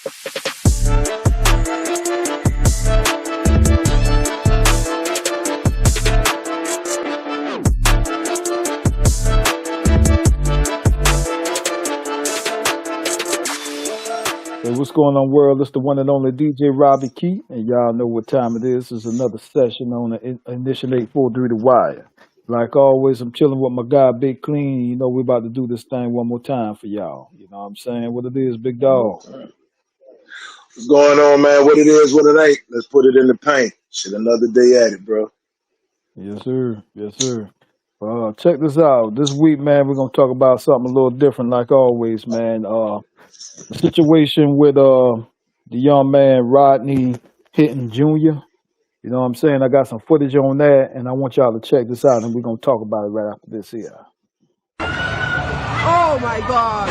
Hey, what's going on, world? It's the one and only DJ Robbie Key, and y'all know what time it is. This is another session on the Initial 843 The Wire. Like always, I'm chilling with my guy, Big Clean. You know, we're about to do this thing one more time for y'all. You know what I'm saying? What it is, Big One more Dog. time. What's going on, man? What it is, what it ain't. Let's put it in the paint. Shit, another day at it, bro. Yes, sir. Yes, sir. Check this out. This week, man, we're gonna talk about something a little different, like always, man. The situation with the young man Rodney Hinton Jr. You know what I'm saying? I got some footage on that, and I want y'all to check this out, and we're gonna talk about it right after this here. Oh my God.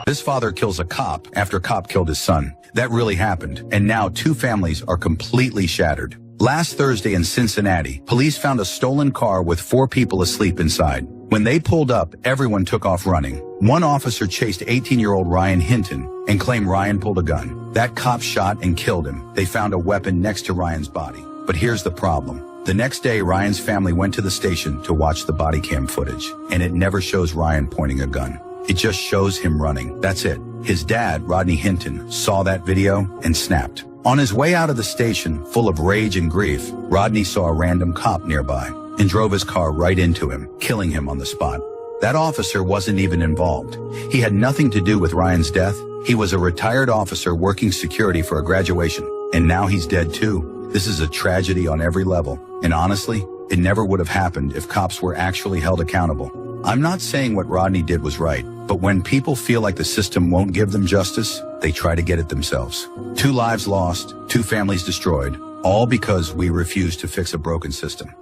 This father kills a cop after a cop killed his son. That really happened, and now two families are completely shattered. Last Thursday in Cincinnati, police found a stolen car with 4 people asleep inside. When they pulled up, everyone took off running. One officer chased 18-year-old Ryan Hinton and claimed Ryan pulled a gun. That cop shot and killed him. They found a weapon next to Ryan's body. But here's the problem. The next day, Ryan's family went to the station to watch the body cam footage, and it never shows Ryan pointing a gun. It just shows him running. That's it. His dad, Rodney Hinton, saw that video and snapped. On his way out of the station, full of rage and grief, Rodney saw a random cop nearby and drove his car right into him, killing him on the spot. That officer wasn't even involved. He had nothing to do with Ryan's death. He was a retired officer working security for a graduation, and now he's dead too. This is a tragedy on every level, and honestly, it never would have happened if cops were actually held accountable. I'm not saying what Rodney did was right, but when people feel like the system won't give them justice, they try to get it themselves. 2 lives lost, 2 families destroyed, all because we refuse to fix a broken system.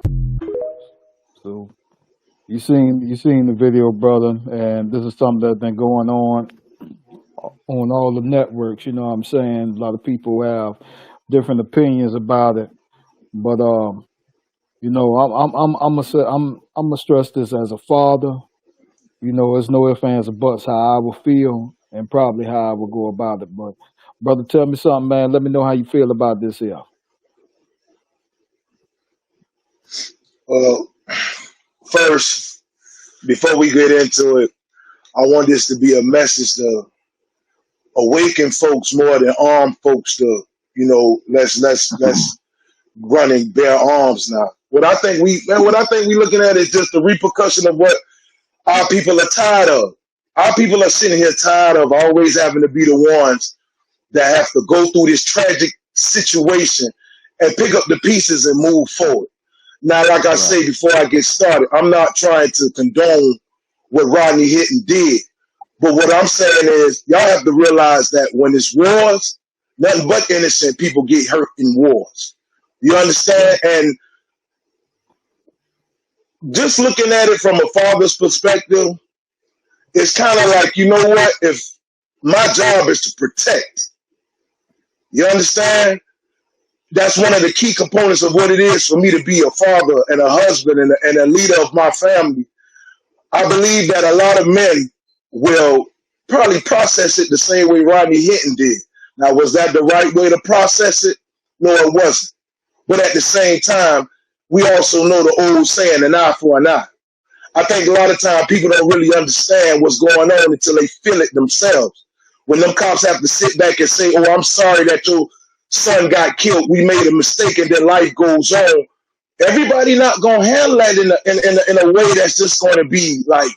So you seen the video, brother, and this is something that's been going on all the networks. You know what I'm saying? A lot of people have different opinions about it, but you know, I'm gonna stress this as a father. You know, there's no ifs, ands, or buts how I will feel and probably how I will go about it. But brother, tell me something, man. Let me know how you feel about this here. Well, first, before we get into it, I want this to be a message to awaken folks more than arm folks to, you know, let's run and bear arms now. What I think we looking at is just the repercussion of what our people are tired of. Our people are sitting here tired of always having to be the ones that have to go through this tragic situation and pick up the pieces and move forward. Now, like I say before I get started, I'm not trying to condone what Rodney Hinton did. But what I'm saying is y'all have to realize that when it's wars, nothing but innocent people get hurt in wars. You understand? And just looking at it from a father's perspective, it's kind of like, you know what? If my job is to protect, you understand? That's one of the key components of what it is for me to be a father and a husband and a leader of my family. I believe that a lot of men will probably process it the same way Rodney Hinton did. Now, was that the right way to process it? No, it wasn't. But at the same time, we also know the old saying, an eye for an eye. I think a lot of times people don't really understand what's going on until they feel it themselves. When them cops have to sit back and say, oh, I'm sorry that your son got killed. We made a mistake and then life goes on. Everybody not going to handle that in a way that's just going to be like,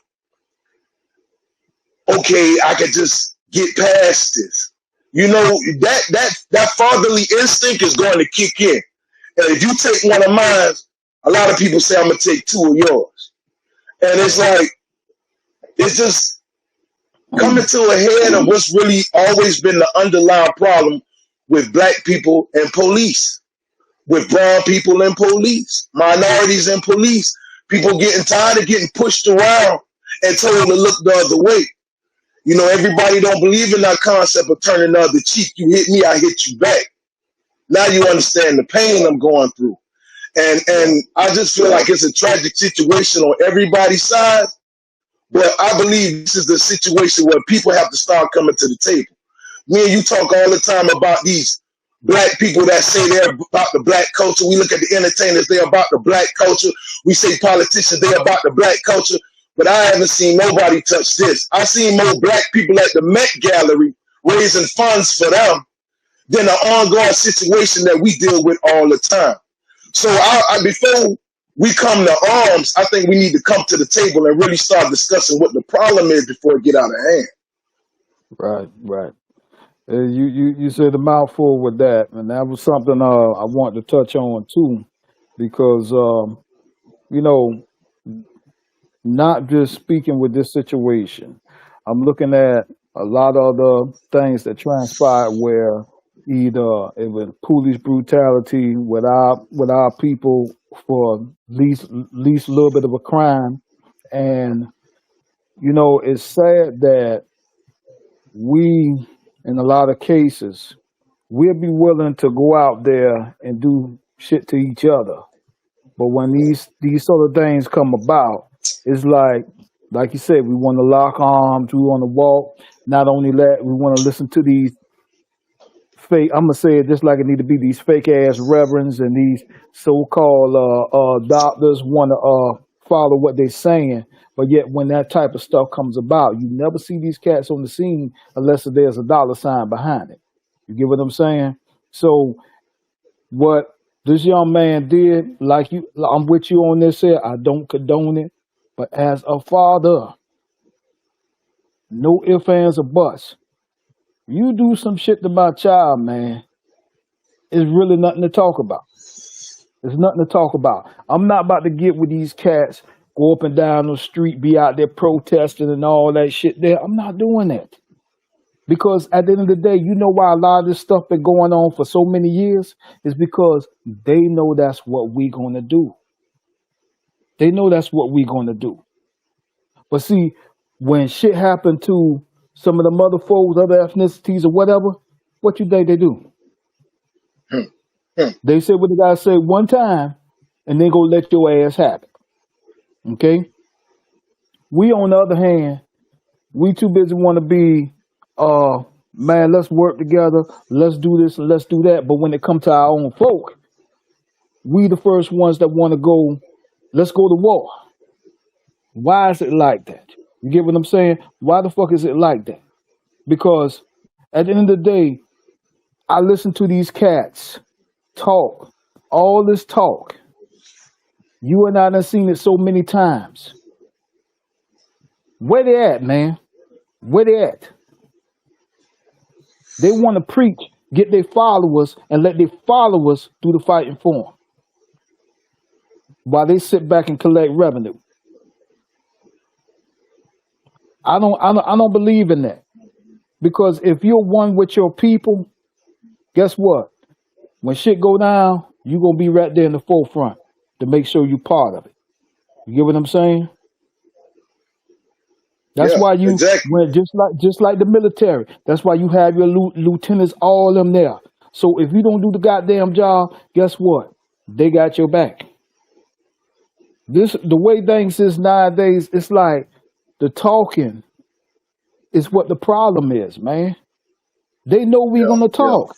okay, I could just get past this. You know, that fatherly instinct is going to kick in. And if you take one of mine, a lot of people say I'm going to take 2 of yours. And it's like, it's just coming to a head of what's really always been the underlying problem with black people and police, with brown people and police, minorities and police, people getting tired of getting pushed around and told to look the other way. You know, everybody don't believe in that concept of turning the other cheek. You hit me, I hit you back. Now you understand the pain I'm going through. And I just feel like it's a tragic situation on everybody's side. But I believe this is the situation where people have to start coming to the table. Me and you talk all the time about these black people that say they're about the black culture. We look at the entertainers, they're about the black culture. We say politicians, they're about the black culture. But I haven't seen nobody touch this. I've seen more black people at the Met Gallery raising funds for them than the ongoing situation that we deal with all the time. So before we come to arms, I think we need to come to the table and really start discussing what the problem is before it get out of hand. Right, right. You said a mouthful with that, and that was something I wanted to touch on too, because you know, not just speaking with this situation, I'm looking at a lot of the things that transpired where either it was police brutality with our people for least a little bit of a crime, and it's sad that we, in a lot of cases, we'll be willing to go out there and do shit to each other. But when these sort of things come about, it's like you said, we want to lock arms, we want to walk. Not only that, we want to listen to these fake. I'm gonna say it just like it need to be. These fake ass reverends and these so-called doctors want to follow what they're saying. But yet, when that type of stuff comes about, you never see these cats on the scene unless there's a dollar sign behind it. You get what I'm saying? So, what this young man did, I'm with you on this here. I don't condone it, but as a father, no ifs, ands, or buts. You do some shit to my child, man, it's really nothing to talk about. There's nothing to talk about. I'm not about to get with these cats, go up and down the street, be out there protesting and all that shit there. I'm not doing that. Because at the end of the day, you know why a lot of this stuff been going on for so many years? Is because they know that's what we gonna do. They know that's what we gonna do. But see, when shit happened to some of the other folks, other ethnicities or whatever, what you think they do? Hmm. Hmm. They say what they gotta say one time, and then go let your ass have it. Okay? We, on the other hand, we too busy want to be, man, let's work together, let's do this and let's do that. But when it comes to our own folk, we the first ones that want to go, let's go to war. Why is it like that? You get what I'm saying? Why the fuck is it like that? Because at the end of the day, I listen to these cats talk, all this talk. You and I done seen it so many times. Where they at, man? Where they at? They want to preach, get their followers, and let their followers do the fighting for them, while they sit back and collect revenue. I don't believe in that, because if you're one with your people, guess what? When shit go down, you're gonna be right there in the forefront to make sure you're part of it. You get what I'm saying? That's Yeah, why you exactly. when just like the military. That's why you have your lieutenants, all of them there. So if you don't do the goddamn job, guess what? They got your back. The way things is nowadays, it's like the talking is what the problem is, man. They know we're Yeah, gonna yeah, talk.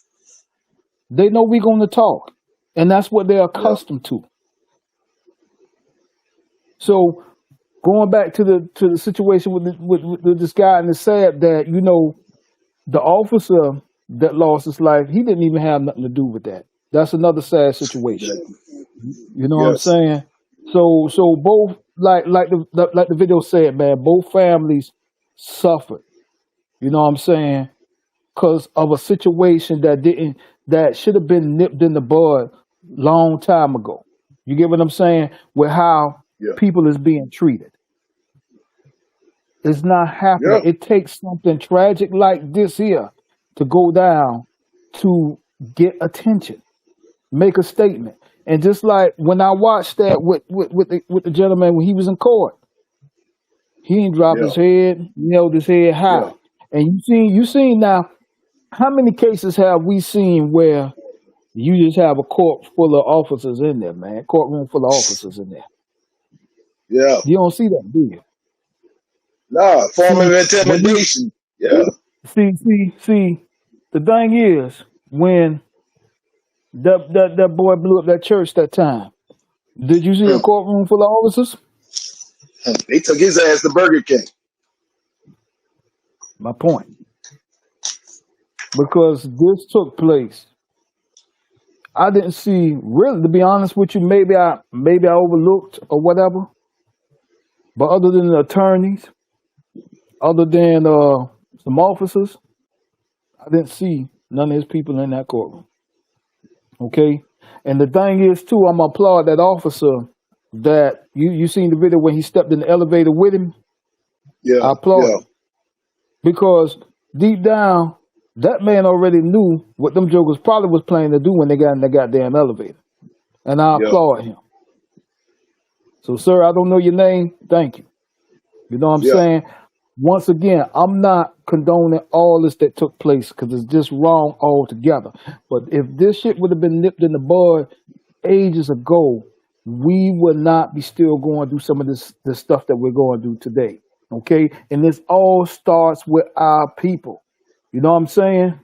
They know we're gonna talk, and that's what they're yeah, accustomed to. So going back to the situation with this guy, and it's sad that the officer that lost his life, he didn't even have nothing to do with that. That's another sad situation. exactly. You know what I'm Yes. saying? So both like the video said, man, both families suffered. You know what I'm saying? Because of a situation that should have been nipped in the bud long time ago. You get what I'm saying? With how Yeah. people is being treated. It's not happening. Yeah. It takes something tragic like this here to go down to get attention, make a statement. And just like when I watched that with the gentleman when he was in court, he ain't dropped Yeah. his head, he held his head Yeah. high. And you seen now, how many cases have we seen where you just have a court full of officers in there, man? Courtroom full of officers in there. Yeah. You don't see that, do you? Nah, form of See, when you intimidation. Yeah. see, the thing is, when that boy blew up that church that time, did you see a Mm. courtroom full of officers? They took his ass to Burger King. My point. Because this took place, I didn't see, really, to be honest with you, maybe I overlooked or whatever. But other than the attorneys, other than some officers, I didn't see none of his people in that courtroom. Okay, and the thing is too, I'm gonna applaud that officer that you seen the video when he stepped in the elevator with him. Yeah. I applaud Yeah. him because deep down, that man already knew what them jokers probably was planning to do when they got in the goddamn elevator, and I Yeah. applaud him. So, sir, I don't know your name. Thank you. You know what I'm Yeah. saying? Once again, I'm not condoning all this that took place because it's just wrong altogether. But if this shit would have been nipped in the bud ages ago, we would not be still going through some of this stuff that we're going through today. Okay? And this all starts with our people. You know what I'm saying?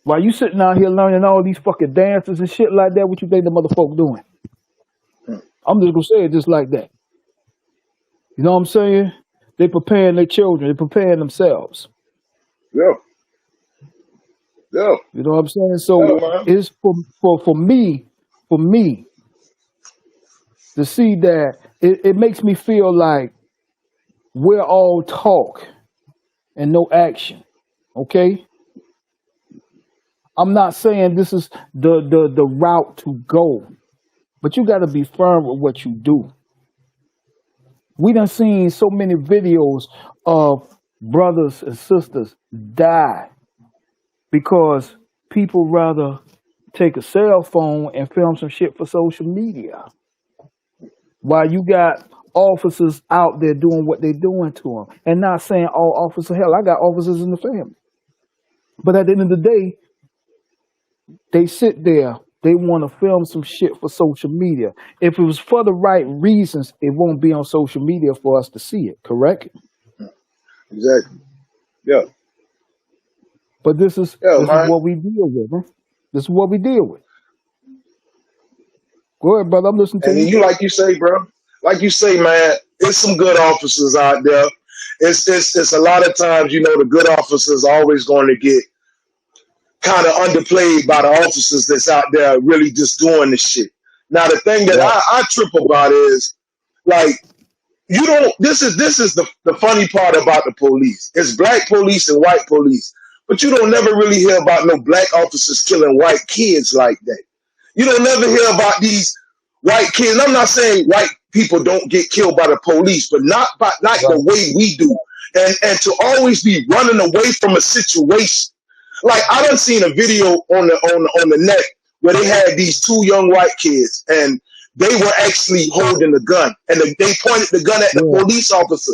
While you sitting out here learning all these fucking dances and shit like that, what you think the motherfucker doing? I'm just gonna say it just like that. You know what I'm saying? They preparing their children. They preparing themselves. Yeah. Yeah. You know what I'm saying? Yeah, So man. it's for me to see that it makes me feel like we're all talk and no action. Okay? I'm not saying this is the route to go, but you gotta be firm with what you do. We done seen so many videos of brothers and sisters die because people rather take a cell phone and film some shit for social media. While you got officers out there doing what they doing to them. And not saying all officers, hell, I got officers in the family. But at the end of the day, they sit there, they want to film some shit for social media. If it was for the right reasons, it won't be on social media for us to see it, correct? Exactly. Yeah. But this is Yeah, man. what we deal with, huh? This is what we deal with. Go ahead, brother. I'm listening to And you. you, like you say, bro, like you say, man, there's some good officers out there. It's a lot of times, you know, the good officers are always going to get kind of underplayed by the officers that's out there really just doing the shit. Now, the thing that Right. I trip about is, like, you don't, this is the funny part about the police. It's black police and white police. But you don't never really hear about no black officers killing white kids like that. You don't never hear about these white kids. And I'm not saying white people don't get killed by the police, but not Right. the way we do. And to always be running away from a situation. Like, I done seen a video on the net where they had these two young white kids and they were actually holding the gun, and they pointed the gun at the Yeah. police officer.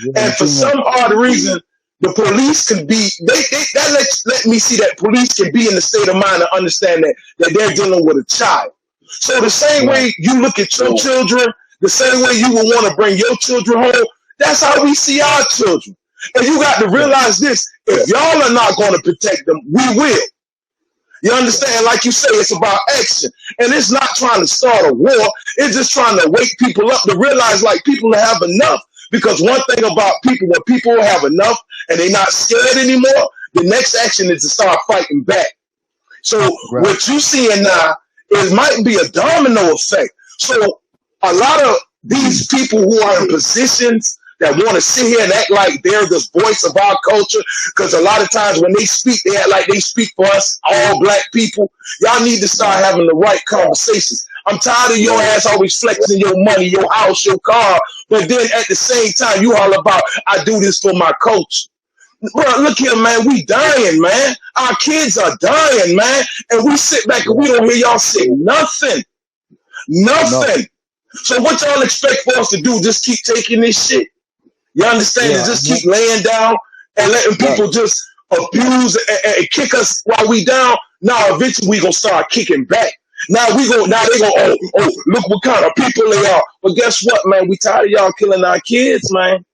Yeah, And I for seen that. some odd reason, the police can be that let me see that police can be in the state of mind to understand that they're dealing with a child. So the same Right. way you look at your children, the same way you will want to bring your children home, that's how we see our children. And you got to Right. realize this: if y'all are not going to protect them, we will. You understand? Like you say, it's about action. And it's not trying to start a war. It's just trying to wake people up to realize, like, people have enough. Because one thing about people, when people have enough and they're not scared anymore, the next action is to start fighting back. So Right. what you seeing now, it might be a domino effect. So a lot of these people who are in positions that want to sit here and act like they're the voice of our culture, because a lot of times when they speak, they act like they speak for us, all black people. Y'all need to start having the right conversations. I'm tired of your ass always flexing your money, your house, your car, but then at the same time, you all about, I do this for my culture. Bro, look here, man. We dying, man. Our kids are dying, man. And we sit back and we don't hear y'all say nothing. Nothing. Nothing. So what y'all expect for us to do? Just keep taking this shit? You understand? Yeah. And just keep laying down and letting Right. people just abuse and kick us while we down? Now eventually we gonna start kicking back. Now they go, oh, look what kind of people they are. But guess what, man? We tired of y'all killing our kids, man.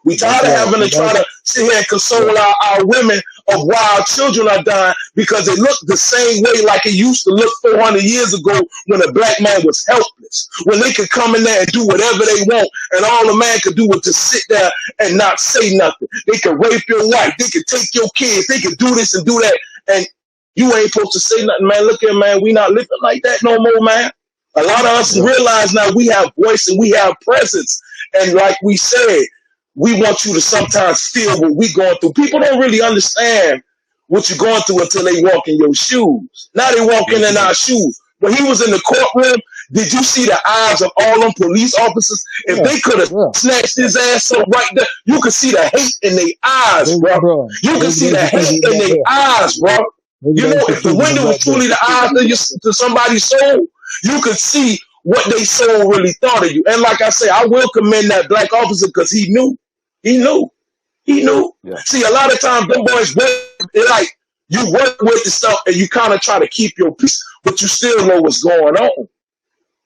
We That's tired of right. having to And try that's to sit here and yeah, console our women of why our children are dying because they look the same way like it used to look 400 years ago when a black man was helpless. When they could come in there and do whatever they want, and all a man could do was just sit there and not say nothing. They could rape your wife, they could take your kids, they could do this and do that, and you ain't supposed to say nothing, man. Look here, man, we not living like that no more, man. A lot of us yeah, realize now we have voice and we have presence. And like we said, we want you to sometimes feel what we going through. People don't really understand what you're going through until they walk in your shoes. Now they walking that's in right. our shoes. When he was in the courtroom, did you see the eyes of all them police officers? If Yeah, they could have yeah. snatched his ass up right there, you could see the hate in their eyes, bro. Bro, You could see they the just think hate it's in right their there. eyes, bro. Maybe You they know, just if the think it's window was right there. truly the eyes to somebody's soul, you could see what they soul really thought of you. And like I say, I will commend that black officer because he knew. He knew. He knew. Yeah, See, a lot of times them boys work, they're like you work with the stuff and you kind of try to keep your peace, but you still know what's going on.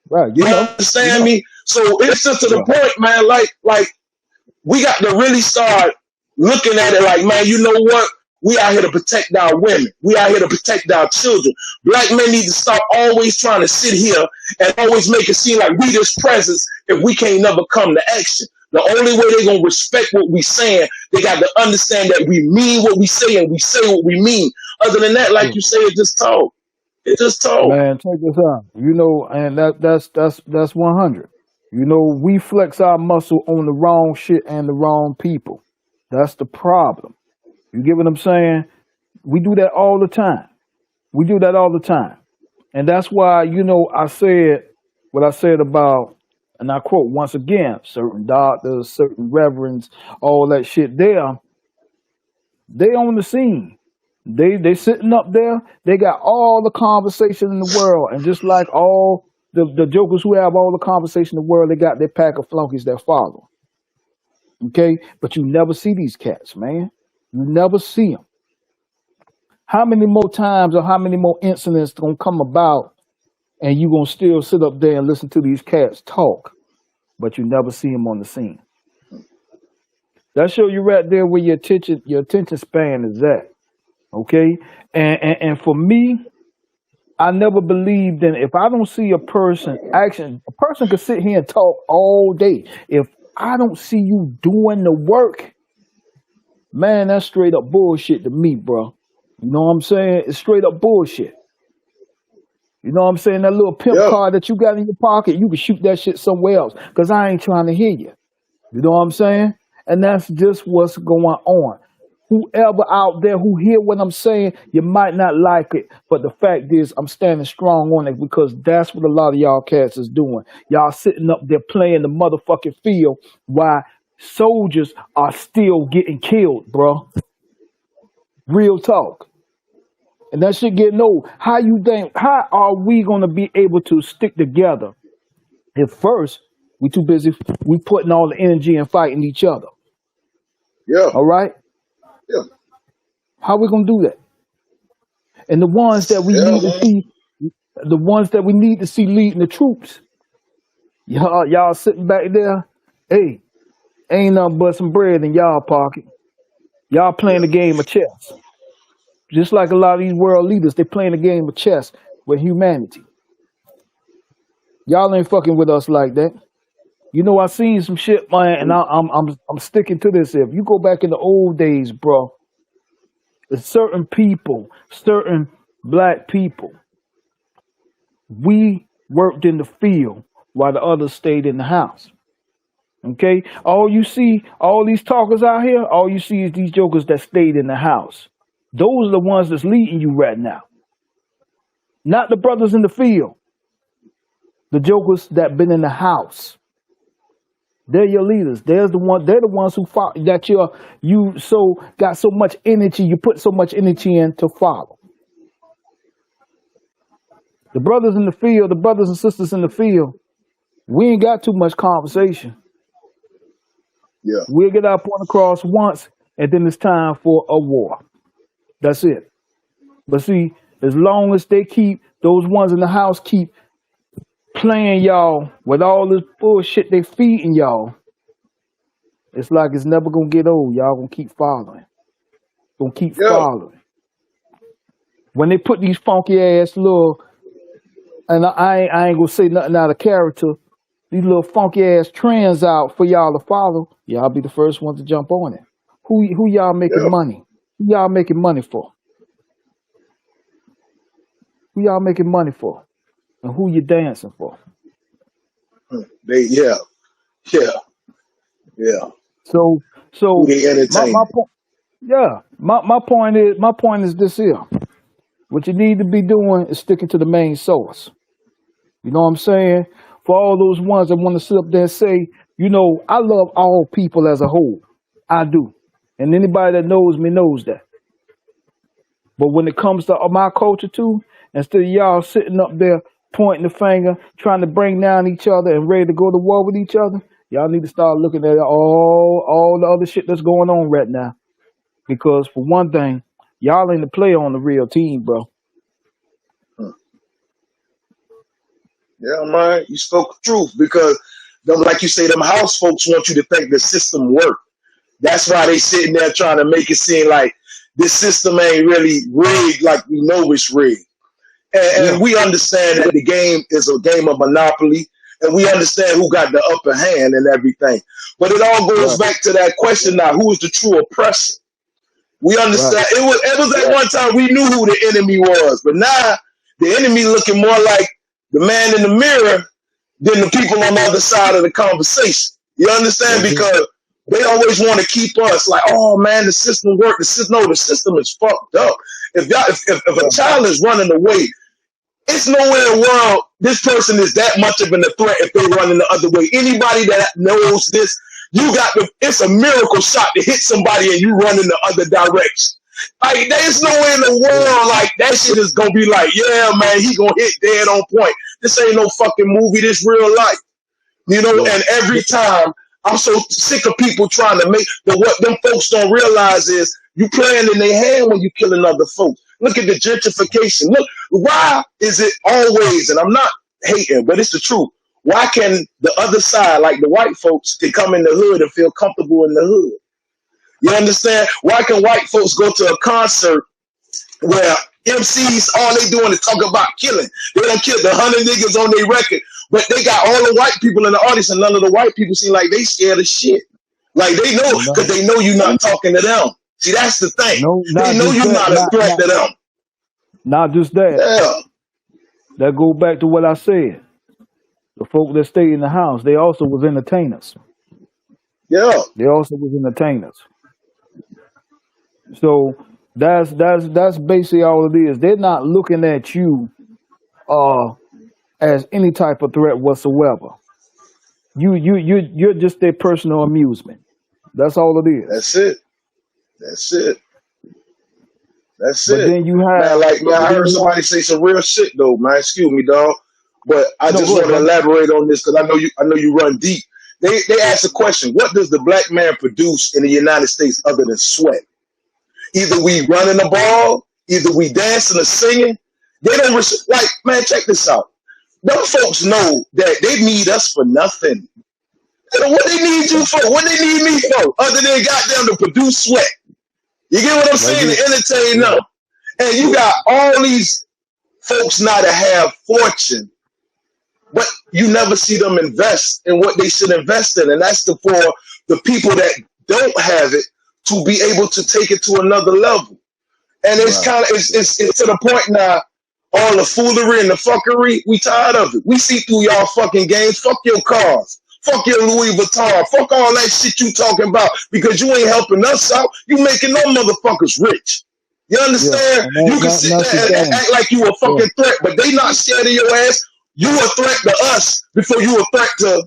right. You You understand know. me? So it's just to the Yeah, point, man. Like we got to really start looking at it like, man, you know what? We out here to protect our women. We out here to protect our children. Black men need to stop always trying to sit here and always make it seem like we this presence if we can't never come to action. The only way they're going to respect what we saying, they got to understand that we mean what we say and we say what we mean. Other than that, like yeah. you say, it's just talk. It's just talk. Man, check this out. You know, and that's 100. You know, we flex our muscle on the wrong shit and the wrong people. That's the problem. You get what I'm saying? We do that all the time. We do that all the time. And that's why, you know, I said what I said about, and I quote once again, certain doctors, certain reverends, all that shit there, they on the scene. They sitting up there, they got all the conversation in the world. And just like all the jokers who have all the conversation in the world, they got their pack of flunkies that follow. Okay? But you never see these cats, man. You never see them. How many more times or how many more incidents gonna come about and you gonna still sit up there and listen to these cats talk, but you never see them on the scene? That show you right there where your attention span is at. Okay? And for me, I never believed in if I don't see a person action, a person could sit here and talk all day. If I don't see you doing the work, man, that's straight up bullshit to me, bro. You know what I'm saying? It's straight up bullshit. You know what I'm saying? That little pimp Yeah. card that you got in your pocket, you can shoot that shit somewhere else. Cause I ain't trying to hear you. You know what I'm saying? And that's just what's going on. Whoever out there who hear what I'm saying, you might not like it, but the fact is I'm standing strong on it because that's what a lot of y'all cats is doing. Y'all sitting up there playing the motherfucking field while soldiers are still getting killed, bro. Real talk. And that shit getting old. How are we gonna be able to stick together if first we too busy we putting all the energy and fighting each other? Yeah. All right? Yeah. How we gonna do that? And the ones that we Yeah, need to man. see, the ones that we need to see leading the troops, y'all sitting back there, hey, ain't nothing but some bread in y'all pocket. Y'all playing Yeah. a game of chess. Just like a lot of these world leaders, they playing a game of chess with humanity. Y'all ain't fucking with us like that. You know, I seen some shit, man, and I'm sticking to this. If you go back in the old days, bro, there's certain people, certain black people, we worked in the field while the others stayed in the house. Okay? All you see, all these talkers out here, all you see is these jokers that stayed in the house. Those are the ones that's leading you right now. Not the brothers in the field. The jokers that been in the house. They're your leaders. They're the ones who follow, that you so got so much energy, you put so much energy in to follow. The brothers in the field, the brothers and sisters in the field, we ain't got too much conversation. Yeah. We'll get our point across once, and then it's time for a war. That's it. But see, as long as they keep, those ones in the house keep playing y'all with all this bullshit they feeding y'all, It's like it's never gonna get old. Y'all gonna keep following. Gonna keep Yeah. following. When they put these funky ass little, and I ain't gonna say nothing out of character, these little funky ass trends out for y'all to follow, y'all be the first ones to jump on it. Who y'all making Yeah. money? Who y'all making money for? Who y'all making money for? And who you dancing for? Yeah. So Who they my entertaining? point, yeah, my point is this here. What you need to be doing is sticking to the main source. You know what I'm saying? For all those ones that want to sit up there and say, I love all people as a whole. I do. And anybody that knows me knows that. But when it comes to my culture too, instead of y'all sitting up there pointing the finger, trying to bring down each other and ready to go to war with each other, y'all need to start looking at all the other shit that's going on right now. Because for one thing, y'all ain't the player on the real team, bro. Yeah, man, you spoke the truth because, like you say, them house folks want you to think the system work. That's why they sitting there trying to make it seem like this system ain't really rigged like we know it's rigged. Yeah, And we understand that the game is a game of monopoly, and we understand who got the upper hand and everything. But it all goes right, back to that question now: who is the true oppressor? We right. understand it was at one time we knew who the enemy was, but now the enemy looking more like the man in the mirror than the people on the other side of the conversation. You understand? That's it. Because they always want to keep us like, oh man, the system worked. The system is fucked up. If a Right. child is running away, it's nowhere in the world this person is that much of a threat if they're running the other way. Anybody that knows this, it's a miracle shot to hit somebody and you run in the other direction. Like, there's nowhere in the world like that shit is gonna be like, yeah, man, he gonna hit dead on point. This ain't no fucking movie, this real life. Yeah. And every time I'm so sick of people trying to but what them folks don't realize is you playing in their hand when you killing other folks. Look at the gentrification. Look, why is it always, and I'm not hating, but it's the truth. Why can the other side, like the white folks, can come in the hood and feel comfortable in the hood? You understand? Why can white folks go to a concert where MCs, all they doing is talk about killing? They done killed 100 niggas on their record, but they got all the white people in the audience, and none of the white people seem like they scared of shit. Like they know, You know? because they know you're not talking to them. See, that's the thing. No, They not know just you're that. not a threat to them. Not just that. Yeah, That go back to what I said. The folk that stay in the house, they also was entertainers. yeah, They also was entertainers. So that's basically all it is. They're not looking at you as any type of threat whatsoever. You're just their personal amusement. That's all it is. that's it. That's it. That's But it. then you Man, have, I heard somebody say some real shit though, man. Excuse me, dog. But I no, just go want ahead, to brother. elaborate on this because I know you run deep. They asked a question: what does the black man produce in the United States other than sweat? Either we running the ball, either we dancing or singing. They don't like, man, check this out. Them folks know that they need us for nothing. What they need you for? What they need me for? Other than goddamn to produce sweat. You get what I'm That's saying? it. To entertain Yeah. them. And you got all these folks now that have fortune, but you never see them invest in what they should invest in. And that's for the people that don't have it to be able to take it to another level. And it's Right. kind of it's to the point now. All the foolery and the fuckery, we tired of it. We see through y'all fucking games. Fuck your cars. Fuck your Louis Vuitton. Fuck all that shit you talking about because you ain't helping us out. You making them motherfuckers rich. You Yeah. understand? And You can sit that's the there and thing. act like you a Yeah. fucking threat, but they not scared of your ass. You a threat to us before you a threat to.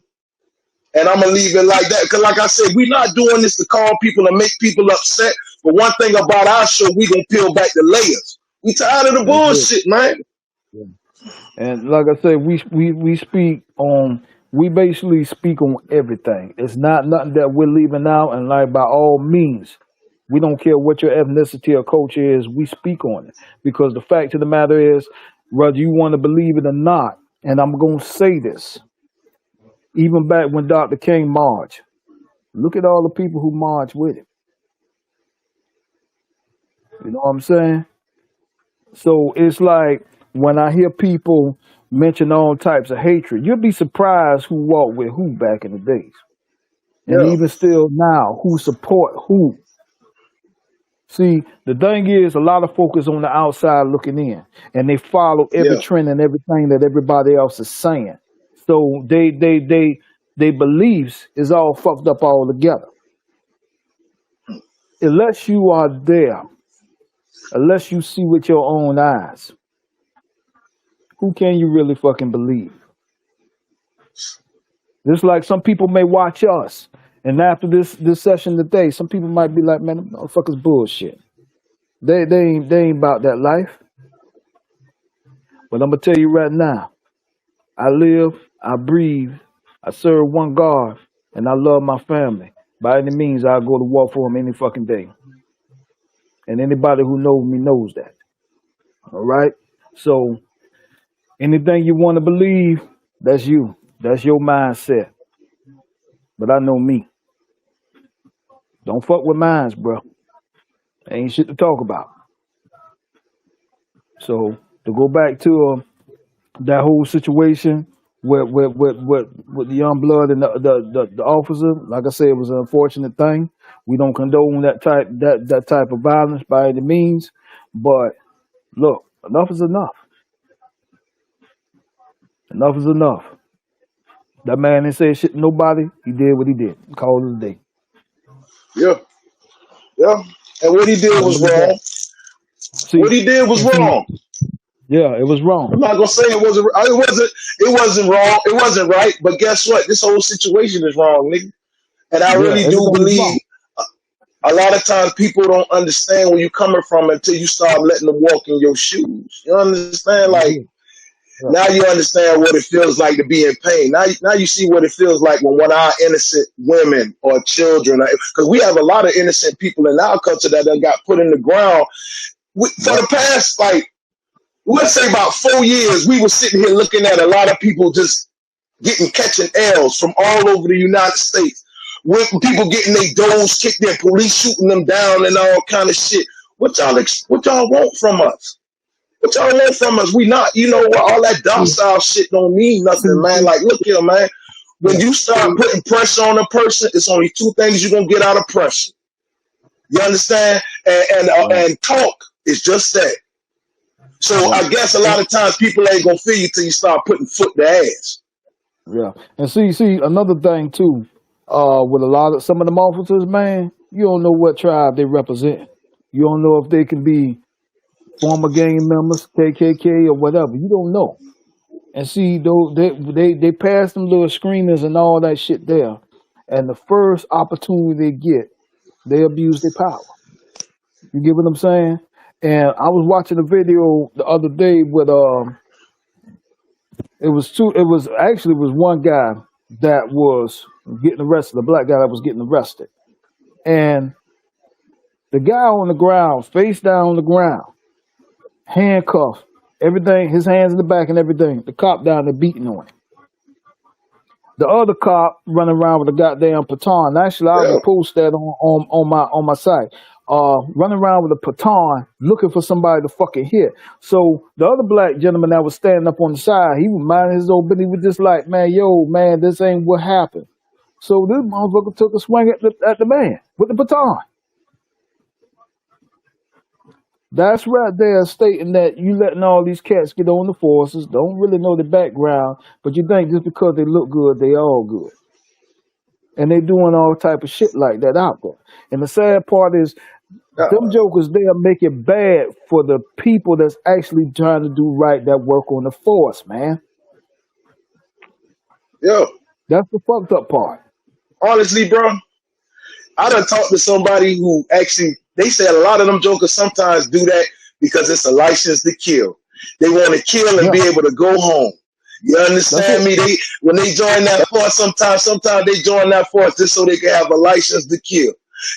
And I'm gonna leave it like that because, like I said, we not doing this to call people and make people upset. But one thing about our show, we gonna peel back the layers. We tired of the That's it. bullshit, man. Yeah. And like I said, we speak on, we basically speak on everything. It's not nothing that we're leaving out. And like, by all means, we don't care what your ethnicity or culture is. We speak on it because the fact of the matter is, whether you want to believe it or not, and I'm gonna say this, even back when Dr. King marched, Look at all the people who march with him. You know what I'm saying? So it's like when I hear people mention all types of hatred, you'll be surprised who walked with who back in the days. And Yeah, even still now, who support who. See, the thing is, a lot of focus on the outside looking in, and they follow every yeah, trend and everything that everybody else is saying. So they beliefs is all fucked up all together. Unless you are there, unless you see with your own eyes, who can you really fucking believe? Just like some people may watch us, and after this session today, some people might be like, "Man, them motherfuckers bullshit. They ain't about that life." But I'm gonna tell you right now, I live, I breathe, I serve one God, and I love my family. By any means, I'll go to war for them any fucking day. And anybody who knows me knows that. All right. So anything you want to believe, that's you. That's your mindset. But I know me. Don't fuck with minds, bro. Ain't shit to talk about. So to go back to that whole situation with the young blood and the officer, like I said, it was an unfortunate thing. We don't condone that type of violence by any means. But look, enough is enough. Enough is enough. That man didn't say shit to nobody. He did what he did. Call it a day. yeah, yeah. And what he did Simple was as that. wrong. See, What he did was and see, wrong. yeah, it was wrong. I'm not gonna say it wasn't. It wasn't wrong. It wasn't right. But guess what? This whole situation is wrong, nigga. And I Yeah, really do everything is believe wrong. a lot of times people don't understand where you're coming from until you start letting them walk in your shoes. You understand? Like Indeed. Yeah. now you understand what it feels like to be in pain. Now you see what it feels like when one of our innocent women or children, because we have a lot of innocent people in our culture that done got put in the ground. For Yep. the past, like, let's say about 4 years, we were sitting here looking at a lot of people just catching L's from all over the United States. With people getting their doors kicked, their police shooting them down and all kind of shit. What y'all want from us? What y'all want from us? We not, you know what, all that See, docile shit don't mean nothing, see, man. see, Like, look here, man. When yeah, you start putting pressure on a person, it's only two things you're gonna get out of pressure. You understand? right, And talk is just that. So right. I guess a lot of times people ain't gonna feel you till you start putting foot to ass. Yeah, and see, another thing too, with some of them officers, man, you don't know what tribe they represent. You don't know if they can be former gang members, KKK or whatever. You don't know. And see, though they pass them little screeners and all that shit there, and the first opportunity they get, they abuse their power. You get what I'm saying? And I was watching a video the other day with it was one guy that was getting arrested, a black guy that was getting arrested. And the guy on the ground, face down on the ground, handcuffed, everything, his hands in the back and everything. The cop down there beating on him. The other cop running around with a goddamn baton. Actually, I Yeah, will post that on my site. Running around with a baton looking for somebody to fucking hit. So the other black gentleman that was standing up on the side, he was minding his own business. He was just like, man, yo, man, this ain't what happened. So this motherfucker took a swing at the man with the baton. That's right there stating that you letting all these cats get on the forces, don't really know the background, but you think just because they look good, they all good. And they doing all type of shit like that out there. And the sad part is them jokers there make it bad for the people that's actually trying to do right, that work on the force, man. yeah. That's the fucked up part. Honestly, bro, I done talked to somebody who actually, they said a lot of them jokers sometimes do that because it's a license to kill. They want to kill and Yeah, be able to go home. You that's understand it. me? When they join that force, sometimes they join that force just so they can have a license to kill.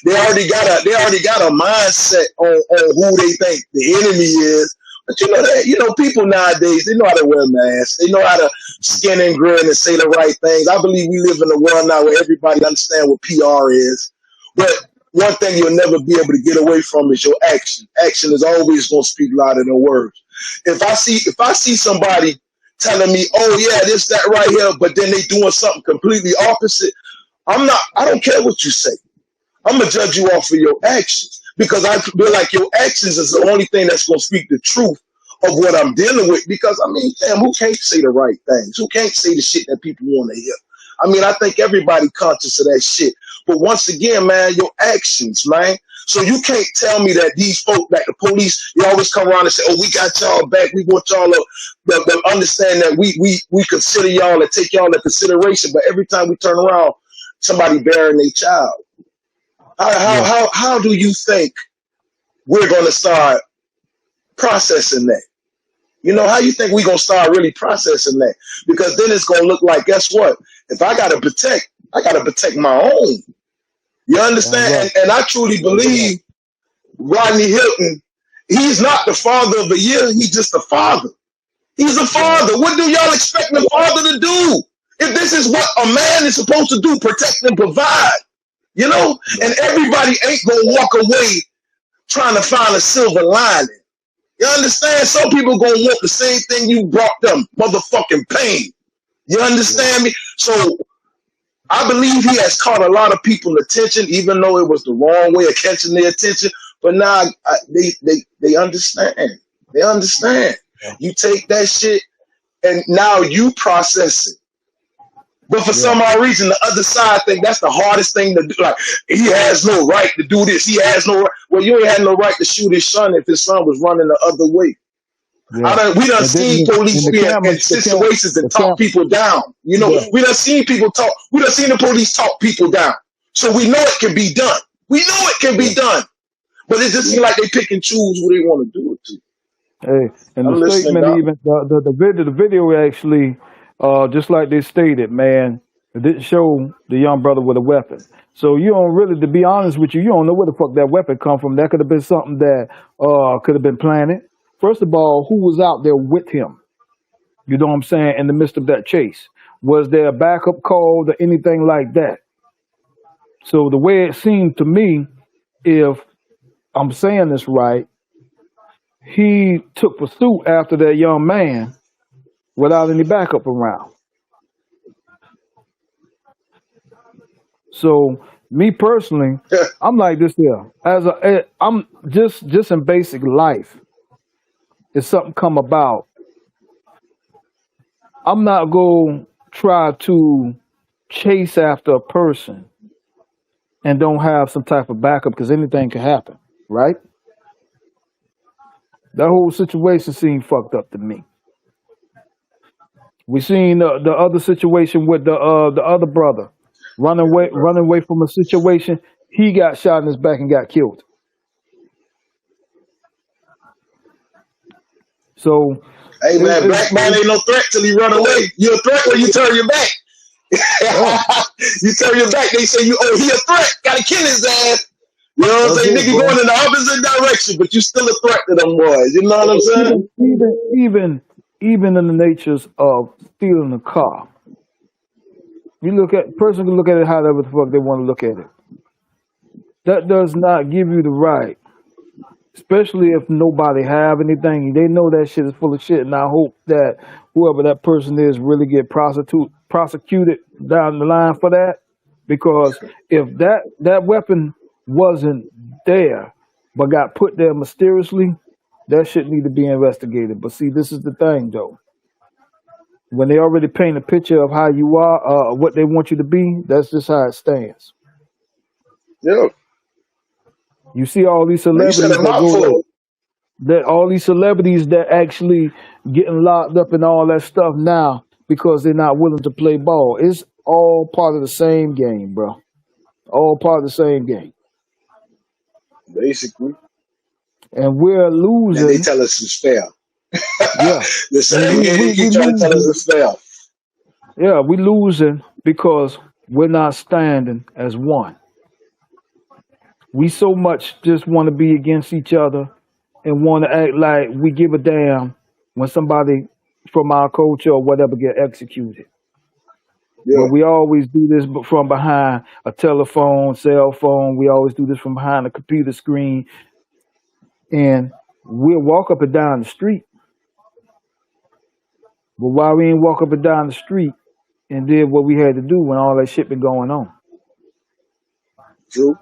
They already got a mindset on who they think the enemy is But you know that people nowadays, they know how to wear masks. They know how to skin and grin and say the right things. I believe we live in a world now where everybody understands what PR is. But one thing you'll never be able to get away from is your action. Action is always going to speak louder than words. If I see somebody telling me, "Oh yeah, this that right here," but then they doing something completely opposite, I don't care what you say. I'm gonna judge you off of your actions because I feel like your actions is the only thing that's gonna speak the truth of what I'm dealing with. Because I mean, damn, who can't say the right things? Who can't say the shit that people want to hear? I mean, I think everybody conscious of that shit. But once again, man, your actions, man. So you can't tell me that these folk, like the police, you always come around and say, "Oh, we got y'all back. We want y'all to understand that we consider y'all and take y'all into consideration." But every time we turn around, somebody burying their child. Yeah. How do you think we're going to start processing that? How you think we're going to start really processing that? Because then it's going to look like, guess what? If I got to protect my own. You Damn understand? right. And I truly believe Rodney Hilton, he's not the father of the year. He's just a father. He's a Right. father. What do y'all expect the father to do? If this is what a man is supposed to do, protect and provide. And Right. everybody ain't gonna walk away trying to find a silver lining. You understand? Some people gonna want the same thing you brought them, motherfucking pain. You Yeah. understand me? So I believe he has caught a lot of people's attention, even though it was the wrong way of catching their attention. But now they understand. They understand. Yeah. You take that shit and now you process it. But for Yeah. some odd reason, the other side think that's the hardest thing to do. Like, he has no right to do this. He has no right. Well, you ain't had no right to shoot his son if his son was running the other way. Yeah. We done And then seen the police be in situations that talk people down. yeah. We done seen people talk. We done seen the police talk people down. So we know it can be done. We know it can be Yeah. done. But it just seems like they pick and choose who they want to do it to. Hey, and I'm the listening, statement Doc. even the video actually, just like they stated, man, it didn't show the young brother with a weapon. So you don't really, to be honest with you, you don't know where the fuck that weapon come from. That could have been something that could have been planted. First of all, who was out there with him? You know what I'm saying? In the midst of that chase, was there a backup call or anything like that? So the way it seemed to me, if I'm saying this right, he took pursuit after that young man without any backup around. So me personally, I'm like this here. I'm just in basic life. If something come about, I'm not going to try to chase after a person and don't have some type of backup because anything can happen, right? That whole situation seemed fucked up to me. We seen the other situation with the other brother running away from a situation. He got shot in his back and got killed. So Hey man, black man it's ain't no threat till he run away. You a threat when you turn your back. yeah, You turn your back, they say he a threat. Gotta kill his ass. You know what I'm that's saying? it, Nigga bro. going in the opposite direction, but you still a threat to them boys. You know what I'm saying? Even in the natures of stealing a car, you look at person can look at it however the fuck they want to look at it. That does not give you the right, especially if nobody have anything. They know that shit is full of shit, and I hope that whoever that person is really get prosecuted down the line for that. Because if that weapon wasn't there but got put there mysteriously, that shit need to be investigated. But see, this is the thing though. When they already paint a picture of how you are, what they want you to be, that's just how it stands. Yeah. You see all these You said celebrities a that go mouthful. that all these celebrities that actually getting locked up and all that stuff now because they're not willing to play ball. It's all part of the same game, bro. All part of the same game. Basically. And we're And they losing. tell us it's fair. Yeah. The And same game they we keep trying to tell us losing. it's fair. Yeah, we losing because we're not standing as one. We so much just want to be against each other and want to act like we give a damn when somebody from our culture or whatever get executed. Yeah. But we always do this from behind a telephone, cell phone. We always do this from behind a computer screen, and we'll walk up and down the street. But why we ain't walk up and down the street and did what we had to do when all that shit been going on? True.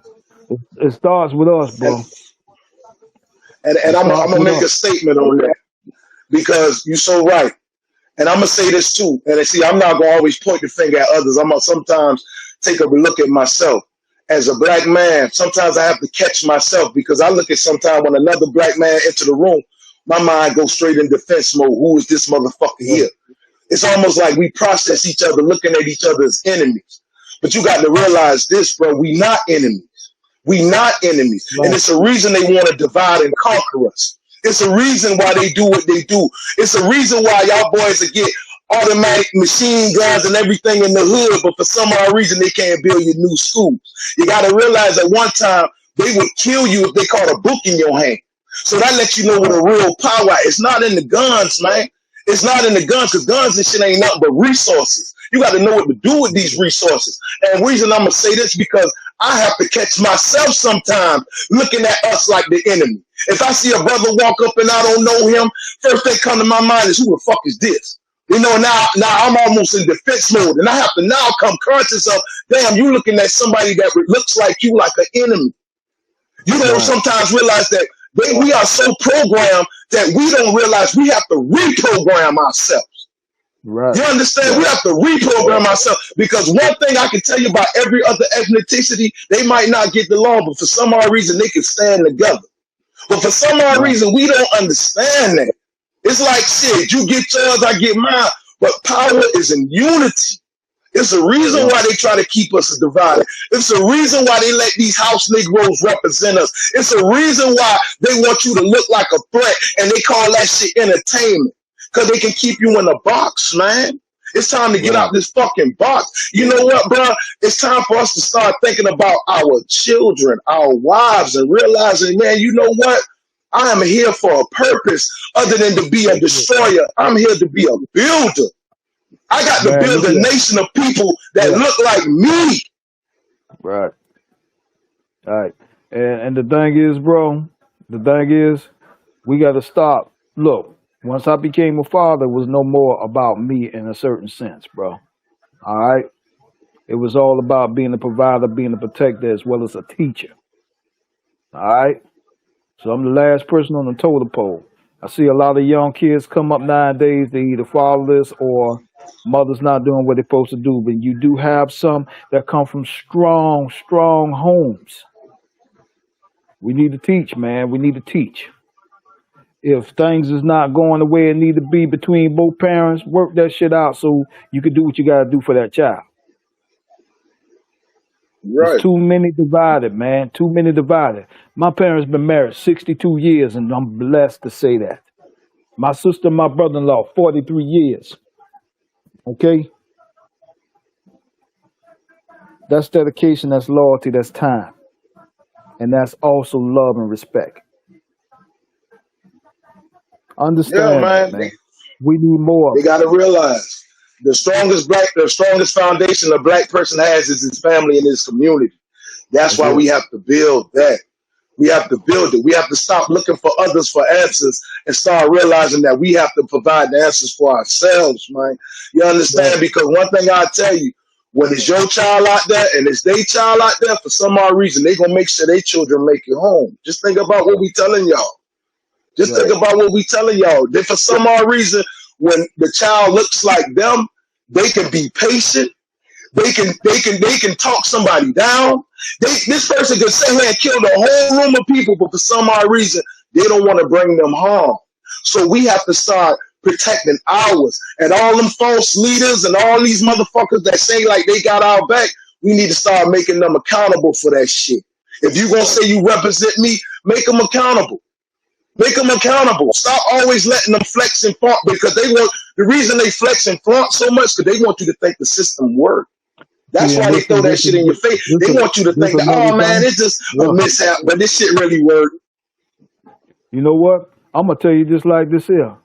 It starts with us, And bro. and It I'm starts gonna with make a us. statement on that because you're so right. And I'm gonna say this too. And see, I'm not gonna always point the finger at others. I'm gonna sometimes take a look at myself. As a black man, sometimes I have to catch myself because I look at sometimes when another black man enter the room, my mind goes straight in defense mode. Who is this motherfucker Yeah. here? It's almost like we process each other, looking at each other as enemies. But you got to realize this, bro. We not enemies. We not enemies. And Right. it's a reason they want to divide and conquer us. It's a reason why they do what they do. It's a reason why y'all boys will get automatic machine guns and everything in the hood, but for some odd reason they can't build your new schools. You got to realize at one time they would kill you if they caught a book in your hand. So that lets you know what a real power is. It's not in the guns, man. It's not in the guns because guns and shit ain't nothing but resources. You got to know what to do with these resources. And the reason I'm going to say this because I have to catch myself sometimes looking at us like the enemy. If I see a brother walk up and I don't know him, first thing come to my mind is who the fuck is this? You know, now I'm almost in defense mode, and I have to now come conscious of, damn, you looking at somebody that looks like you like an enemy. You don't Right. sometimes realize that we are so programmed that we don't realize we have to reprogram ourselves. Right. You understand? We have to reprogram ourselves because one thing I can tell you about every other ethnicity, they might not get along, but for some odd reason they can stand together. But for some odd Right. reason we don't understand that. It's like shit, you get yours, I get mine, but power is in unity. It's a reason Yeah. why they try to keep us divided. It's a reason why they let these house Negroes represent us. It's a reason why they want you to look like a threat and they call that shit entertainment. Because they can keep you in a box, man. It's time to get Right. out this fucking box. You know what, bro? It's time for us to start thinking about our children, our wives, and realizing, man, you know what? I am here for a purpose other than to be a destroyer. I'm here to be a builder. I got to Man, build a yeah. nation of people that Yeah. look like me. Right. All right. And the thing is, bro, the thing is, we got to stop. Look, once I became a father, it was no more about me in a certain sense, bro. All right. It was all about being a provider, being a protector, as well as a teacher. All right. So I'm the last person on the totem pole. I see a lot of young kids come up nowadays. They either fatherless or mother's not doing what they're supposed to do. But you do have some that come from strong, strong homes. We need to teach, man. We need to teach. If things is not going the way it need to be between both parents, work that shit out so you can do what you got to do for that child. There's Right. too many divided, man. Too many divided. My parents been married 62 years, and I'm blessed to say that. My sister and my brother-in-law, 43 years. Okay? That's dedication, that's loyalty, that's time. And that's also love and respect. Yeah, Understand that, man. man. We need more of They it. got to realize the strongest foundation a black person has is his family and his community. That's That's why it. we have to build that. We have to build it. We have to stop looking for others for answers and start realizing that we have to provide the answers for ourselves, man. You understand? Right. Because one thing I tell you, when it's your child out there and it's their child out there, for some odd reason, they're going to make sure their children make it home. Just think about what we telling y'all. Just think Right. about what we telling y'all. Then for some odd reason, when the child looks like them, they can be patient. They can talk somebody down. This person can sit here and kill the whole room of people, but for some odd reason, they don't want to bring them harm. So we have to start protecting ours. And all them false leaders and all these motherfuckers that say like they got our back, we need to start making them accountable for that shit. If you gonna say you represent me, make them accountable. Make them accountable. Stop always letting them flex and flaunt because the reason they flex and flaunt so much because they want you to think the system works. That's See, and why they throw that shit in your face. They want you to think that, oh man, it's just a mishap, but this shit really worked. You know what? I'm gonna tell you just like this here.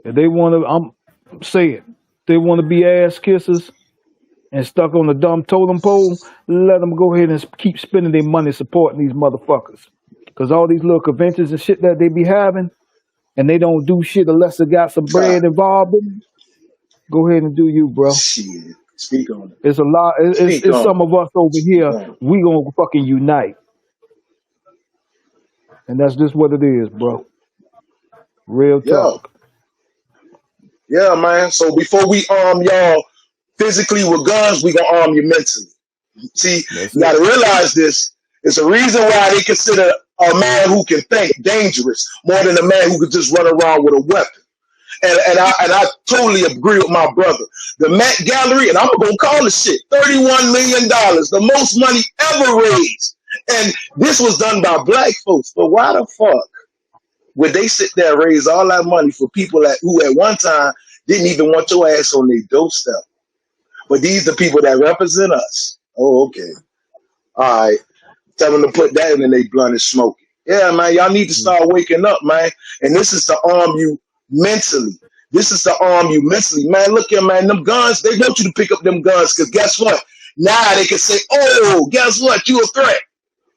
If they want to, say it. They want to be ass kissers and stuck on the dumb totem pole. Let them go ahead and keep spending their money supporting these motherfuckers. Cause all these little conventions and shit that they be having, and they don't do shit unless they got some Try. bread involved in it. Go ahead and do you, bro. Shit. Speak on it. It's a lot. Speak It's on some it. of us over Speak here. on it. We gonna fucking unite, and that's just what it is, bro. Real Yeah. talk. Yeah, man. So before we arm y'all physically with guns, we gonna arm you mentally. See, That's you it. gotta realize this. It's a reason why they consider a man who can think dangerous more than a man who can just run around with a weapon. And I totally agree with my brother. The Met Gallery, and I'm gonna call this shit $31 million, the most money ever raised. And this was done by black folks. But why the fuck would they sit there and raise all that money for people who at one time didn't even want your ass on their doorstep? But these the people that represent us. Oh, okay. All right. Tell them to put that in their blunt and smoke it. Yeah, man, y'all need to start waking up, man. And this is to arm you mentally. This is to arm you mentally. Man, look here, man, them guns, they want you to pick up them guns because guess what? Now they can say, oh, guess what? You a threat.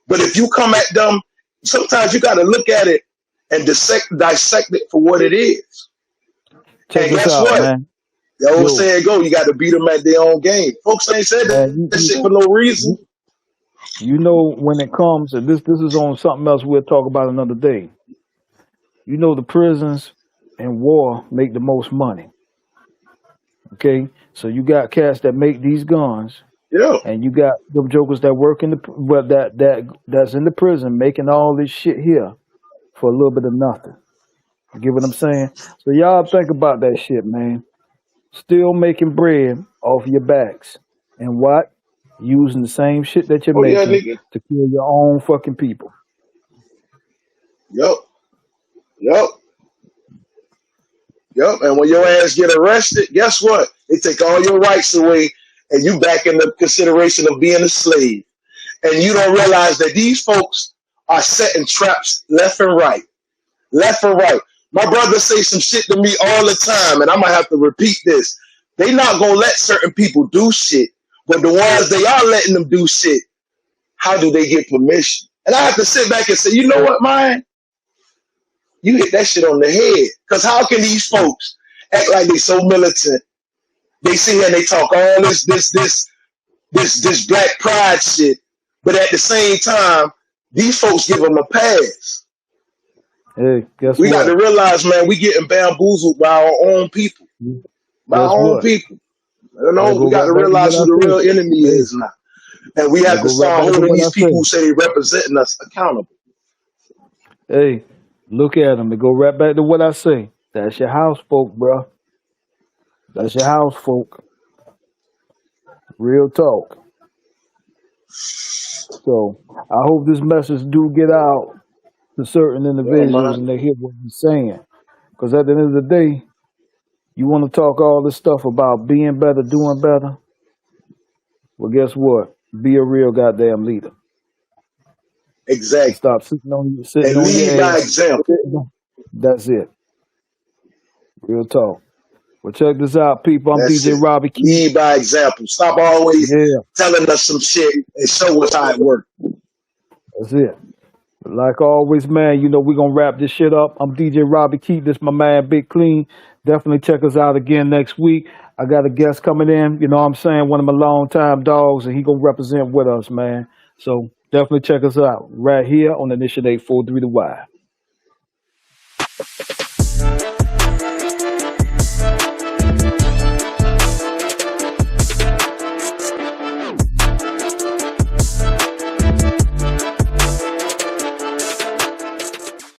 But if you come at them, sometimes you got to look at it and dissect it for what it is. Check And this guess out, what? man. The old Yo, saying go, you got to beat them at their own game. Folks ain't said man, that shit for no reason. you know when it comes, and this is on something else we'll talk about another day. You know the prisons and war make the most money. Okay, so you got cats that make these guns, Yeah. and you got them jokers that work in that's in the prison making all this shit here for a little bit of nothing. You get what I'm saying? So y'all think about that shit, man. Still making bread off your backs, and what? Using the same shit that you're Oh, yeah, making nigga. to kill your own fucking people. Yup. Yup. Yup. And when your ass get arrested, guess what? They take all your rights away and you back in the consideration of being a slave. And you don't realize that these folks are setting traps left and right. Left and right. My brother say some shit to me all the time, and I'm gonna have to repeat this. They not gonna let certain people do shit, but the ones they are letting them do shit, how do they get permission? And I have to sit back and say, you know what, man? You hit that shit on the head. Because how can these folks act like they so militant? They sit here and they talk all this black pride shit, but at the same time, these folks give them a pass. Hey, guess We got to what? realize, man, we getting bamboozled by our own people. By Guess our own what? people. You Gotta know, go we got right to back to realize what who I the real said. enemy Hey, is now. And we gotta have to go right start back to holding what I these people said. who say they representing us accountable. Hey, look at them. They go right back to what I say. That's your house folk, bro. That's your house folk. Real talk. So I hope this message do get out to certain Yeah, individuals man. and they hear what he's saying. Because at the end of the day, you want to talk all this stuff about being better, doing better. Well, guess what? Be a real goddamn leader and Exactly. stop sitting on And your lead by ass. example. That's it. Real talk. Well, check this out, people. I'm That's DJ it. Robbie Keith. Lead by example. Stop always Yeah, telling us some shit and show us how it works. that's it. Like always, man, you know we're gonna wrap this shit up. I'm DJ Robbie Keith. This my man Big Clean. Definitely check us out again next week. I got a guest coming in, you know what I'm saying, one of my longtime dogs, and he gonna represent with us, man. So definitely check us out right here on Initiate 843 The Y.